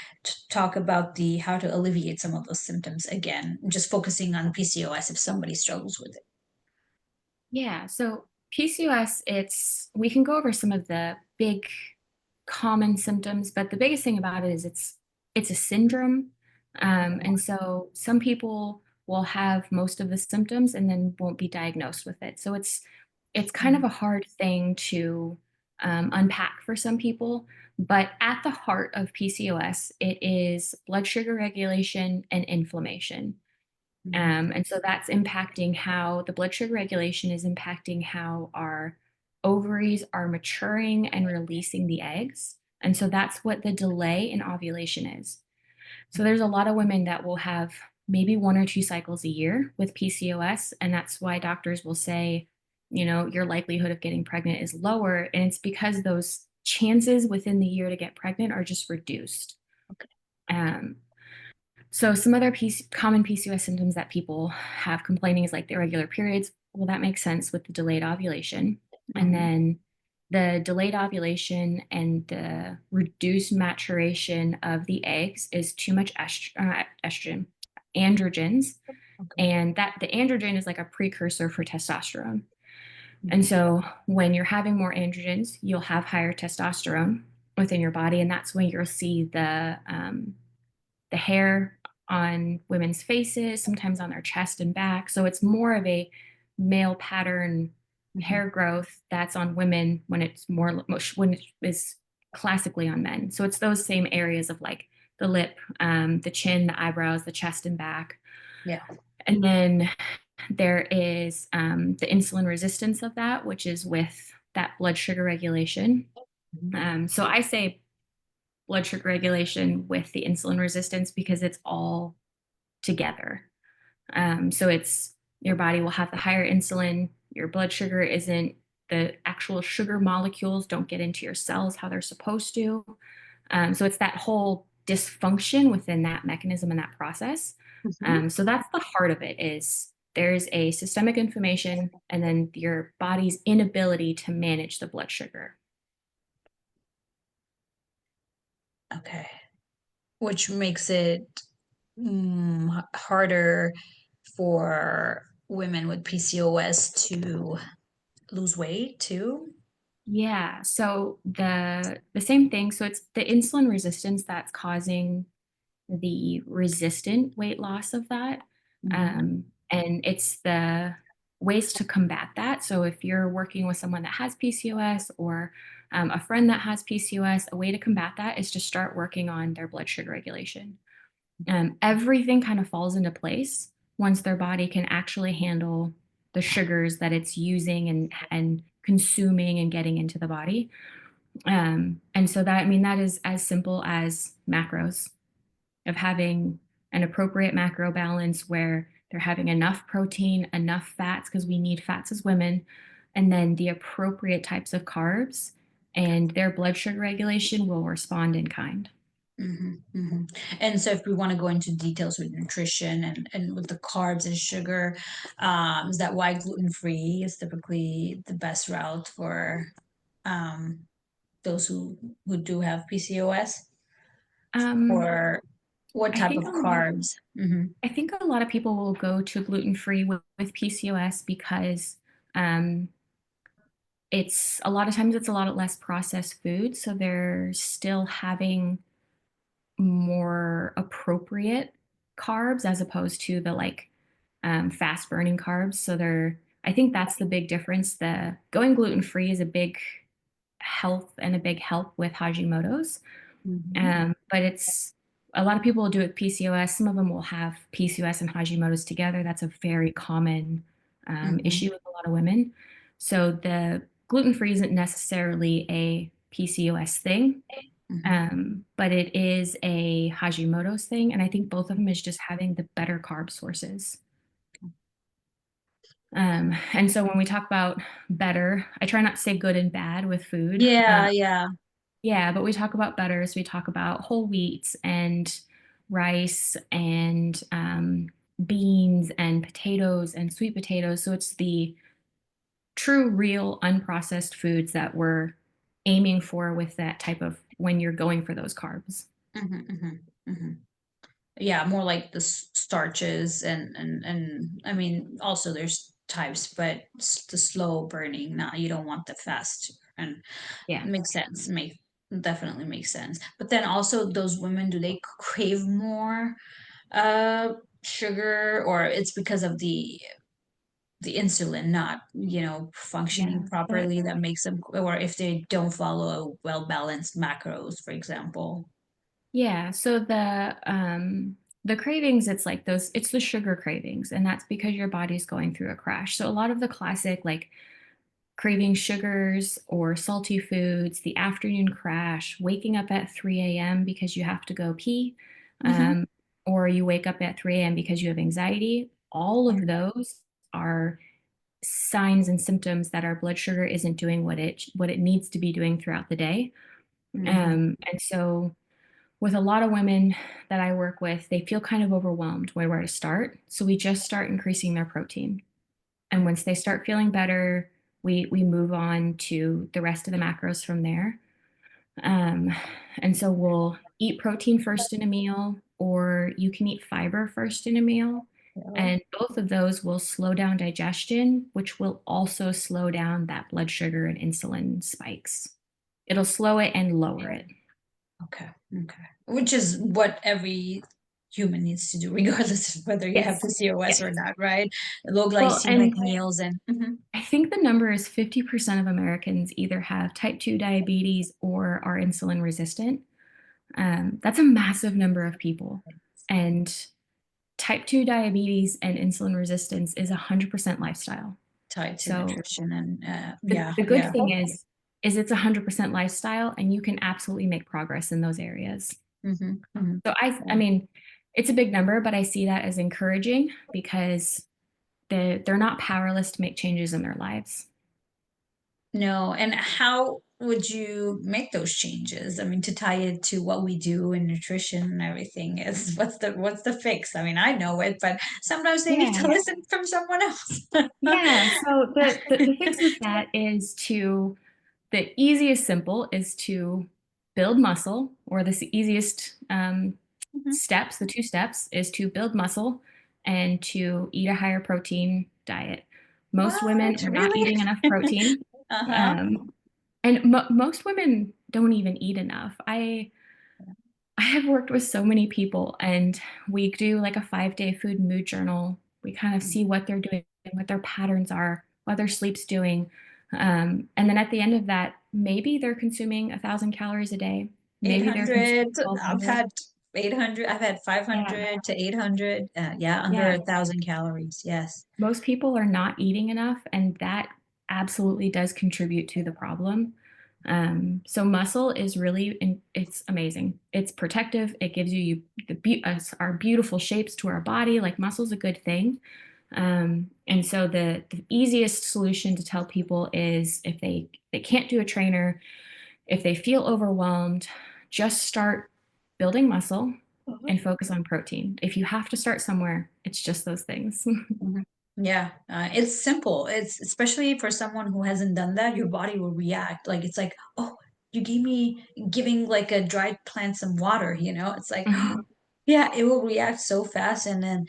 [SPEAKER 1] talk about the how to alleviate some of those symptoms again, just focusing on PCOS if somebody struggles with it.
[SPEAKER 2] Yeah. So PCOS, we can go over some of the big common symptoms, but the biggest thing about it is it's a syndrome. And so some people will have most of the symptoms and then won't be diagnosed with it. So it's kind of
[SPEAKER 1] Mhm.
[SPEAKER 2] a hard thing to unpack for some people. But at the heart of PCOS, it is blood sugar regulation and inflammation.
[SPEAKER 1] Mhm.
[SPEAKER 2] And so that's impacting how the blood sugar regulation is impacting how our ovaries are maturing and releasing the eggs. And so that's what the delay in ovulation is. So there's a lot of women that will have maybe one or two cycles a year with PCOS. And that's why doctors will say, your likelihood of getting pregnant is lower. And it's because those chances within the year to get pregnant are just reduced.
[SPEAKER 1] Okay.
[SPEAKER 2] Um, so some other common PCOS symptoms that people have complaining is like the irregular periods. Well, that makes sense with the delayed ovulation. And
[SPEAKER 1] Mhm.
[SPEAKER 2] then the delayed ovulation and the reduced maturation of the eggs is too much estrogen, androgens,
[SPEAKER 1] Okay.
[SPEAKER 2] and that the androgen is like a precursor for testosterone. And
[SPEAKER 1] Mhm.
[SPEAKER 2] so when you're having more androgens, you'll have higher testosterone within your body, and that's when you'll see the hair on women's faces, sometimes on their chest and back. So it's more of a male pattern
[SPEAKER 1] Mhm.
[SPEAKER 2] hair growth that's on women when it's more when it is classically on men. So it's those same areas of like the lip, the chin, the eyebrows, the chest and back.
[SPEAKER 1] Yeah.
[SPEAKER 2] And then there is the insulin resistance of that, which is with that blood sugar regulation.
[SPEAKER 1] Mhm.
[SPEAKER 2] So I say blood sugar regulation with the insulin resistance because it's all together. So it's your body will have the higher insulin, your blood sugar isn't, the actual sugar molecules don't get into your cells how they're supposed to. So it's that whole dysfunction within that mechanism and that process.
[SPEAKER 1] Mhm.
[SPEAKER 2] So that's the heart of it is there's a systemic inflammation and then your body's inability to manage the blood sugar.
[SPEAKER 1] Okay. Which makes it harder for women with PCOS to lose weight too.
[SPEAKER 2] Yeah, so the same thing. So it's the insulin resistance that's causing the resistant weight loss of that.
[SPEAKER 1] Mhm.
[SPEAKER 2] And it's the ways to combat that. So if you're working with someone that has PCOS or a friend that has PCOS, a way to combat that is to start working on their blood sugar regulation. Everything kind of falls into place once their body can actually handle the sugars that it's using and consuming and getting into the body. And so that, I mean, that is as simple as macros of having an appropriate macro balance where they're having enough protein, enough fats, because we need fats as women, and then the appropriate types of carbs, and their blood sugar regulation will respond in kind.
[SPEAKER 1] Mhm, mhm. And so if we want to go into details with nutrition and with the carbs and sugar, is that why gluten-free is typically the best route for um, those who do have PCOS?
[SPEAKER 2] Um,
[SPEAKER 1] Or what
[SPEAKER 2] I
[SPEAKER 1] type
[SPEAKER 2] think
[SPEAKER 1] of
[SPEAKER 2] a lot.
[SPEAKER 1] carbs? Mhm,
[SPEAKER 2] I think a lot of people will go to gluten free with PCOS because um, it's a lot of times it's a lot less processed food, so they're still having more appropriate carbs as opposed to the like fast burning carbs. So I think that's the big difference. The going gluten free is a big health and a big help with Hashimoto's.
[SPEAKER 1] mhm,
[SPEAKER 2] But it's a lot of people will do it with PCOS. Some of them will have PCOS and Hashimoto's together. That's a very common
[SPEAKER 1] mhm,
[SPEAKER 2] issue with a lot of women. So the gluten-free isn't necessarily a PCOS thing,
[SPEAKER 1] Mhm.
[SPEAKER 2] but it is a Hashimoto's thing, and I think both of them is just having the better carb sources. And so when we talk about better, I try not to say good and bad with food.
[SPEAKER 1] Yeah, yeah.
[SPEAKER 2] Yeah, but we talk about betters. We talk about whole wheats and rice and beans and potatoes and sweet potatoes. So it's the true, real, unprocessed foods that we're aiming for with that type of when you're going for those carbs.
[SPEAKER 1] Mhm, mhm, mhm. Yeah, more like the starches and I mean also there's types, but the slow burning. Not you don't want the fast and
[SPEAKER 2] Yeah.
[SPEAKER 1] makes sense. Definitely makes sense. But then also those women, do they crave more uh sugar, or it's because of the insulin not functioning
[SPEAKER 2] Yeah.
[SPEAKER 1] properly that makes them, or if they don't follow well balanced macros, for example.
[SPEAKER 2] Yeah, so the cravings, it's like those it's the sugar cravings, and that's because your body's going through a crash. So a lot of the classic like craving sugars or salty foods, the afternoon crash, waking up at 3 a.m. because you have to go pee,
[SPEAKER 1] Hmm.
[SPEAKER 2] um, or you wake up at 3 a.m. because you have anxiety, all of those are signs and symptoms that our blood sugar isn't doing what it needs to be doing throughout the day.
[SPEAKER 1] Hmm.
[SPEAKER 2] And so with a lot of women that I work with, they feel kind of overwhelmed where to start. So we just start increasing their protein. And once they start feeling better, we move on to the rest of the macros from there. Um, and so we'll eat protein first in a meal, or you can eat fiber first in a meal.
[SPEAKER 1] Yeah.
[SPEAKER 2] And both of those will slow down digestion, which will also slow down that blood sugar and insulin spikes. It'll slow it and lower it.
[SPEAKER 1] Okay. Okay. Which is what every human needs to do, regardless of whether you have
[SPEAKER 2] Yes.
[SPEAKER 1] PCOS or
[SPEAKER 2] Yes.
[SPEAKER 1] not, right? Low
[SPEAKER 2] Well,
[SPEAKER 1] glycemic
[SPEAKER 2] and
[SPEAKER 1] meals and mhm.
[SPEAKER 2] I think the number is 50% of Americans either have type 2 diabetes or are insulin resistant. That's a massive number of people. And type 2 diabetes and insulin resistance is 100% lifestyle.
[SPEAKER 1] Tied to
[SPEAKER 2] So
[SPEAKER 1] nutrition and
[SPEAKER 2] the,
[SPEAKER 1] yeah,
[SPEAKER 2] the good
[SPEAKER 1] yeah.
[SPEAKER 2] thing is it's 100% lifestyle and you can absolutely make progress in those areas.
[SPEAKER 1] Hmm. Hmm.
[SPEAKER 2] So I mean, it's a big number, but I see that as encouraging because they're not powerless to make changes in their lives.
[SPEAKER 1] No, and how would you make those changes? I mean, to tie it to what we do in nutrition and everything is what's the fix? I mean, I know it, but sometimes they need to
[SPEAKER 2] Yeah.
[SPEAKER 1] listen from someone else.
[SPEAKER 2] Yeah, so the fix with that is to the easiest simple is to build muscle, or the easiest
[SPEAKER 1] Mhm.
[SPEAKER 2] steps, the two steps is to build muscle and to eat a higher protein diet. Most women
[SPEAKER 1] What?
[SPEAKER 2] are not
[SPEAKER 1] Really?
[SPEAKER 2] eating enough protein,
[SPEAKER 1] Uh-huh.
[SPEAKER 2] um, and most women don't even eat enough. I have worked with so many people, and we do like a 5-day food and mood journal. We kind of see what they're doing, what their patterns are, what their sleep's doing. And then at the end of that, maybe they're consuming 1,000 calories a day. Maybe they're
[SPEAKER 1] 800.
[SPEAKER 2] consuming
[SPEAKER 1] I've
[SPEAKER 2] 1,200.
[SPEAKER 1] had 800. I've had
[SPEAKER 2] Yeah.
[SPEAKER 1] 500 to 800. Yeah, under
[SPEAKER 2] Yeah.
[SPEAKER 1] 1,000 calories. Yes.
[SPEAKER 2] Most people are not eating enough, and that absolutely does contribute to the problem. So muscle is it's amazing. It's protective. It gives our beautiful shapes to our body. Like muscle's a good thing. And so the easiest solution to tell people is if they can't do a trainer, if they feel overwhelmed, just start building muscle
[SPEAKER 1] Mhm.
[SPEAKER 2] and focus on protein. If you have to start somewhere, it's just those things.
[SPEAKER 1] Mhm. Yeah, it's simple. It's especially for someone who hasn't done that, your body will react. Like it's like, oh, you giving like a dried plant some water, It's like,
[SPEAKER 2] Mhm.
[SPEAKER 1] yeah, it will react so fast, and then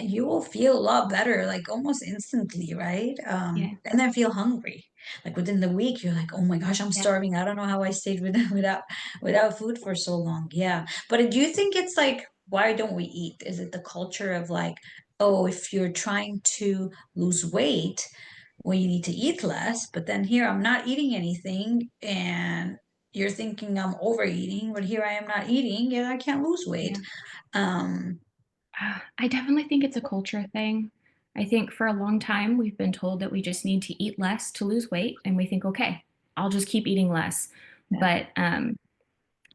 [SPEAKER 1] you will feel a lot better, like almost instantly, right?
[SPEAKER 2] Yeah.
[SPEAKER 1] And then feel hungry. Like within the week, you're like, oh my gosh, I'm
[SPEAKER 2] Yeah.
[SPEAKER 1] starving. I don't know how I stayed without food for so long. Yeah, but do you think it's like, why don't we eat? Is it the culture of like, oh, if you're trying to lose weight, well, you need to eat less. But then here, I'm not eating anything, and you're thinking I'm overeating, but here I am not eating, yet I can't lose weight.
[SPEAKER 2] Yeah.
[SPEAKER 1] Um,
[SPEAKER 2] I definitely think it's a culture thing. I think for a long time we've been told that we just need to eat less to lose weight, and we think, okay, I'll just keep eating less.
[SPEAKER 1] Yeah.
[SPEAKER 2] But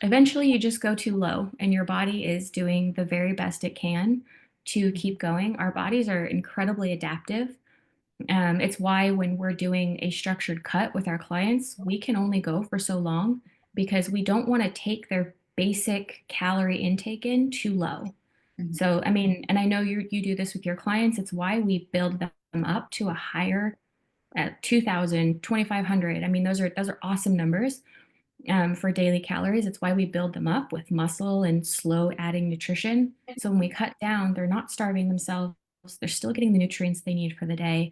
[SPEAKER 2] eventually you just go too low, and your body is doing the very best it can to keep going. Our bodies are incredibly adaptive. It's why when we're doing a structured cut with our clients, we can only go for so long because we don't want to take their basic calorie intake in too low.
[SPEAKER 1] Mhm.
[SPEAKER 2] So, I mean, and I know you do this with your clients. It's why we build them up to a higher at 2,000, 2,500. I mean, those are awesome numbers for daily calories. It's why we build them up with muscle and slow adding nutrition. So when we cut down, they're not starving themselves. They're still getting the nutrients they need for the day.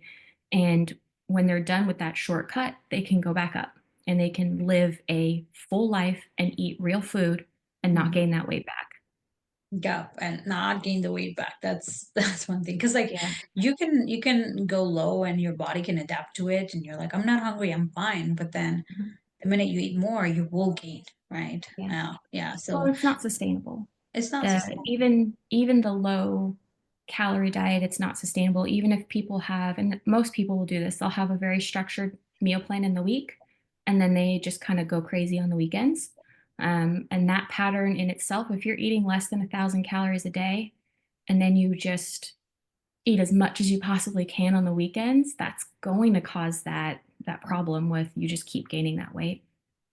[SPEAKER 2] And when they're done with that shortcut, they can go back up and they can live a full life and eat real food and not
[SPEAKER 1] Mhm.
[SPEAKER 2] gain that weight back.
[SPEAKER 1] Yeah, and not gain the weight back. That's that's one thing. Because like
[SPEAKER 2] Yeah.
[SPEAKER 1] you can go low and your body can adapt to it, and you're like, I'm not hungry, I'm fine. But then
[SPEAKER 2] Mhm.
[SPEAKER 1] the minute you eat more, you will gain, right?
[SPEAKER 2] Yeah.
[SPEAKER 1] Yeah, yeah.
[SPEAKER 2] Well,
[SPEAKER 1] So
[SPEAKER 2] it's not sustainable.
[SPEAKER 1] it's not
[SPEAKER 2] The
[SPEAKER 1] sustainable.
[SPEAKER 2] even the low calorie diet, it's not sustainable. Even if people have, and most people will do this, they'll have a very structured meal plan in the week, and then they just kind of go crazy on the weekends. And that pattern in itself, if you're eating less than 1,000 calories a day, and then you just eat as much as you possibly can on the weekends, that's going to cause that problem with you just keep gaining that weight.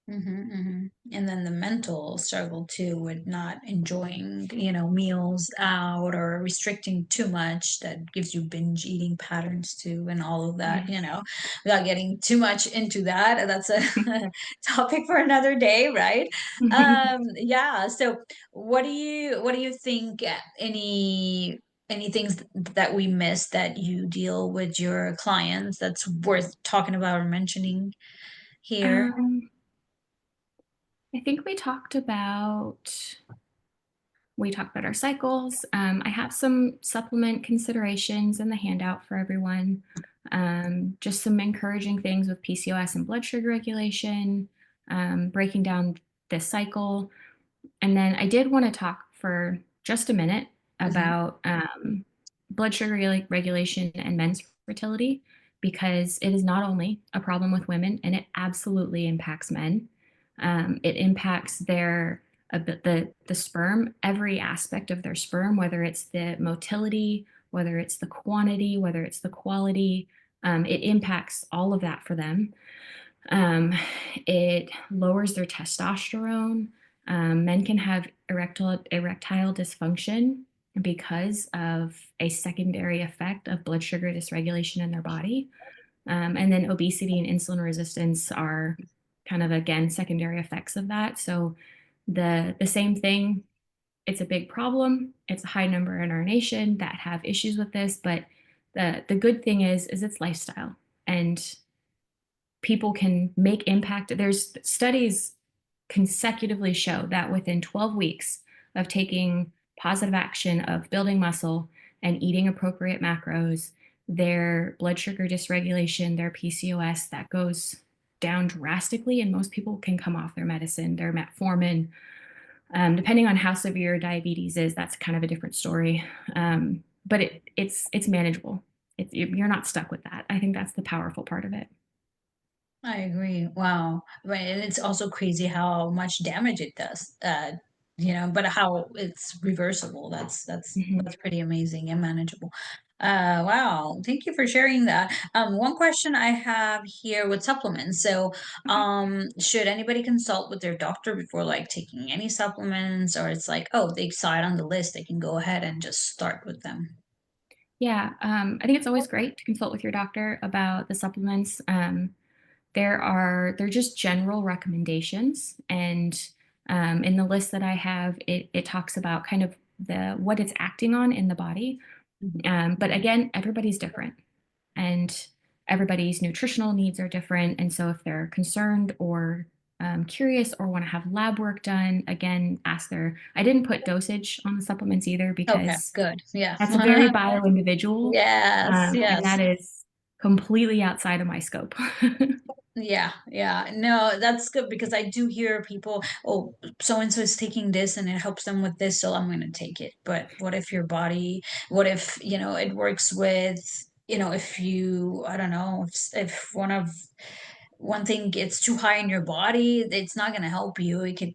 [SPEAKER 1] Mhm, mhm. And then the mental struggle too with not enjoying, meals out or restricting too much that gives you binge eating patterns too and all of that,
[SPEAKER 2] Yes.
[SPEAKER 1] without getting too much into that. That's a topic for another day, right? Yeah. So what do you think any things that we miss that you deal with your clients that's worth talking about or mentioning here?
[SPEAKER 2] Um, I think we talked about our cycles. I have some supplement considerations in the handout for everyone. Just some encouraging things with PCOS and blood sugar regulation, breaking down this cycle. And then I did want to talk for just a minute
[SPEAKER 1] Mhm.
[SPEAKER 2] about blood sugar regulation and men's fertility because it is not only a problem with women and it absolutely impacts men. It impacts the sperm, every aspect of their sperm, whether it's the motility, whether it's the quantity, whether it's the quality. It impacts all of that for them. Um, it lowers their testosterone. Men can have erectile dysfunction because of a secondary effect of blood sugar dysregulation in their body. And then obesity and insulin resistance are kind of again secondary effects of that. So the same thing, it's a big problem. It's a high number in our nation that have issues with this, but the good thing is it's lifestyle. And people can make impact. There's studies consecutively show that within 12 weeks of taking positive action of building muscle and eating appropriate macros, their blood sugar dysregulation, their PCOS, that goes down drastically, and most people can come off their medicine, their metformin. Depending on how severe diabetes is, that's kind of a different story. But it's manageable. You're not stuck with that. I think that's the powerful part of it.
[SPEAKER 1] I agree. Wow. Right. And it's also crazy how much damage it does. But how it's reversible.
[SPEAKER 2] Mhm.
[SPEAKER 1] That's pretty amazing and manageable. Wow. Thank you for sharing that. One question I have here with supplements. So,
[SPEAKER 2] Okay.
[SPEAKER 1] should anybody consult with their doctor before like taking any supplements, or it's like, oh, they saw it on the list, they can go ahead and just start with them?
[SPEAKER 2] Yeah, I think it's always great to consult with your doctor about the supplements. They're just general recommendations, and in the list that I have, it talks about kind of the what it's acting on in the body.
[SPEAKER 1] Mhm.
[SPEAKER 2] But again, everybody's different, and everybody's nutritional needs are different. And so, if they're concerned or curious or want to have lab work done, again, ask their. I didn't put dosage on the supplements either
[SPEAKER 1] Okay,
[SPEAKER 2] because
[SPEAKER 1] good. Yeah.
[SPEAKER 2] that's very bio-individual,
[SPEAKER 1] Yes,
[SPEAKER 2] and that
[SPEAKER 1] yes.
[SPEAKER 2] is completely outside of my scope.
[SPEAKER 1] Yeah, yeah. No, that's good because I do hear people, oh, so and so is taking this and it helps them with this, so I'm going to take it. But what if your body, what if, it works with, if you, I don't know, if one thing gets too high in your body, it's not going to help you. It could,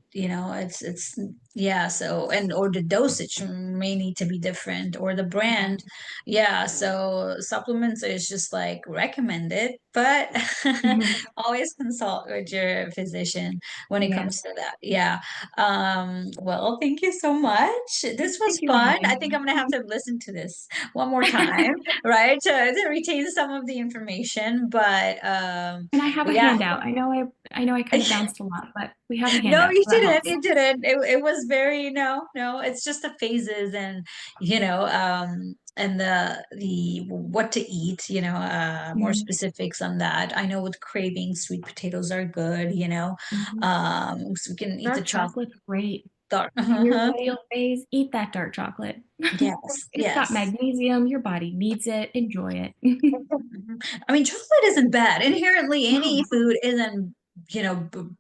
[SPEAKER 1] yeah. So, and, or the dosage may need to be different or the
[SPEAKER 2] Yeah.
[SPEAKER 1] brand. Yeah. So supplements is just like recommended, but
[SPEAKER 2] Mhm.
[SPEAKER 1] always consult with your physician when it
[SPEAKER 2] Yeah.
[SPEAKER 1] comes to that. Yeah. Well, thank you so much. This was
[SPEAKER 2] Thank you for
[SPEAKER 1] fun.
[SPEAKER 2] having
[SPEAKER 1] I think I'm
[SPEAKER 2] me.
[SPEAKER 1] going to have to listen to this one more time, right? To retain some of the information,
[SPEAKER 2] And I have
[SPEAKER 1] but
[SPEAKER 2] a
[SPEAKER 1] yeah.
[SPEAKER 2] handout. I know I kind of bounced a lot, but we have a
[SPEAKER 1] No,
[SPEAKER 2] handout,
[SPEAKER 1] you
[SPEAKER 2] so that
[SPEAKER 1] didn't.
[SPEAKER 2] helps.
[SPEAKER 1] You didn't. It was very, no, no, it's just the phases and, and the what to eat, more
[SPEAKER 2] Mhm.
[SPEAKER 1] specifics on that. I know with cravings, sweet potatoes are good,
[SPEAKER 2] Mhm.
[SPEAKER 1] so we can eat the
[SPEAKER 2] Dark
[SPEAKER 1] chocolate.
[SPEAKER 2] chocolate's great. In your
[SPEAKER 1] Uh-huh.
[SPEAKER 2] luteal phase, eat that dark chocolate.
[SPEAKER 1] Yes,
[SPEAKER 2] It's got
[SPEAKER 1] yes.
[SPEAKER 2] magnesium. Your body needs it. Enjoy it.
[SPEAKER 1] Mhm. I mean, chocolate isn't bad. Inherently, any
[SPEAKER 2] No.
[SPEAKER 1] food isn't,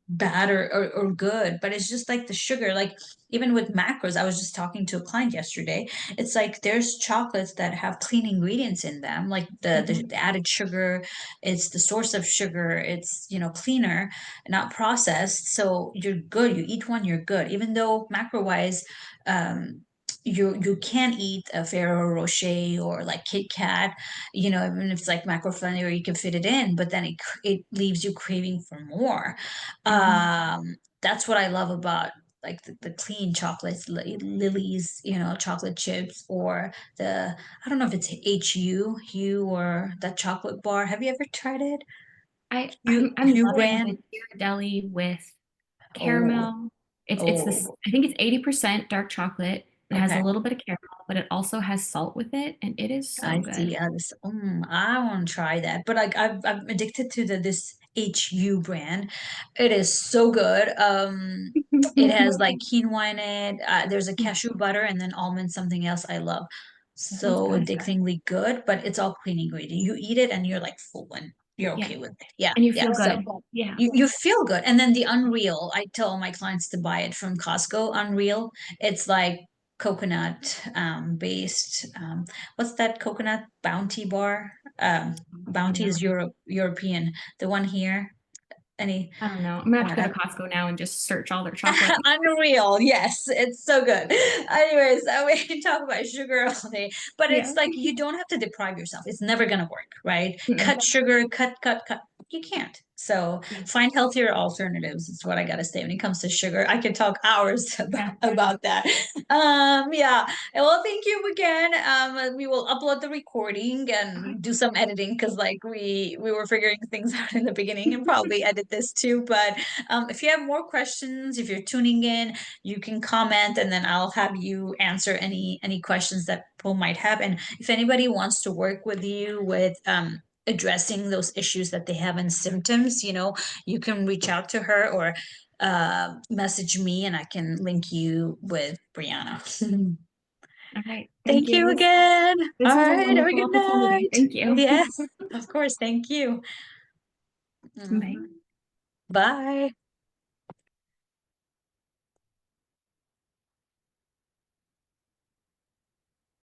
[SPEAKER 1] bad or good, but it's just like the sugar. Like, even with macros, I was just talking to a client yesterday. It's like there's chocolates that have clean ingredients in them, like
[SPEAKER 2] Mhm.
[SPEAKER 1] the added sugar, it's the source of sugar, it's, cleaner, not processed. So you're good. You eat one, you're good. Even though macro wise, you can eat a Ferrero Rocher or like Kit Kat, even if it's like macro friendly or you can fit it in, but then it leaves you craving for more.
[SPEAKER 2] Mhm.
[SPEAKER 1] That's what I love about like the clean chocolates, Lily's, chocolate chips, or I don't know if it's Hu or that chocolate bar. Have you ever tried it?
[SPEAKER 2] I'm
[SPEAKER 1] Hu
[SPEAKER 2] loving
[SPEAKER 1] brand.
[SPEAKER 2] the Ghirardelli with
[SPEAKER 1] Oh,
[SPEAKER 2] caramel. It's this.
[SPEAKER 1] oh,
[SPEAKER 2] I think it's 80% dark chocolate. It has a
[SPEAKER 1] okay.
[SPEAKER 2] little bit of caramel, but it also has salt with it, and it is so
[SPEAKER 1] I see.
[SPEAKER 2] good.
[SPEAKER 1] I want to try that. But like I'm addicted to this HU brand. It is so good. It has like quinoa in it. There's a cashew butter and then almond something else I love.
[SPEAKER 2] That sounds
[SPEAKER 1] So
[SPEAKER 2] good.
[SPEAKER 1] addictingly good, but it's all clean ingredient. You eat it and you're like full and you're
[SPEAKER 2] Yeah,
[SPEAKER 1] okay with it. Yeah,
[SPEAKER 2] and you
[SPEAKER 1] yeah.
[SPEAKER 2] feel
[SPEAKER 1] So
[SPEAKER 2] good. Yeah.
[SPEAKER 1] you feel good. And then the Unreal, I tell my clients to buy it from Costco. Unreal. It's like coconut based. What's that coconut bounty bar?
[SPEAKER 2] I don't even
[SPEAKER 1] Bounty
[SPEAKER 2] know.
[SPEAKER 1] is European. The one here. Any
[SPEAKER 2] I don't know. I'm gonna have to go to
[SPEAKER 1] that
[SPEAKER 2] Costco now and just search all their chocolate.
[SPEAKER 1] Unreal. Yes, it's so good. Anyways, we can talk about sugar all day, but
[SPEAKER 2] Yeah.
[SPEAKER 1] it's like you don't have to deprive yourself. It's never going to work, right?
[SPEAKER 2] Mm-mm.
[SPEAKER 1] Cut sugar, cut, cut, cut. You can't. So
[SPEAKER 2] Yeah.
[SPEAKER 1] find healthier alternatives. Is what I got to say when it comes to sugar. I could talk hours
[SPEAKER 2] Yeah.
[SPEAKER 1] about that. Yeah. Well, thank you again. We will upload the recording
[SPEAKER 2] Okay.
[SPEAKER 1] and do some editing because, like, we were figuring things out in the beginning and probably edit this too. But if you have more questions, if you're tuning in, you can comment and then I'll have you answer any questions that people might have. And if anybody wants to work with you with addressing those issues that they have and symptoms, you can reach out to her or message me and I can link you with Brianna.
[SPEAKER 2] All right. Thank
[SPEAKER 1] Thank
[SPEAKER 2] you.
[SPEAKER 1] you again.
[SPEAKER 2] This
[SPEAKER 1] All
[SPEAKER 2] was a
[SPEAKER 1] right. Have a
[SPEAKER 2] wonderful
[SPEAKER 1] good
[SPEAKER 2] opportunity.
[SPEAKER 1] night.
[SPEAKER 2] Thank you.
[SPEAKER 1] Yes, of course. Thank you.
[SPEAKER 2] Bye.
[SPEAKER 1] Mhm. Bye.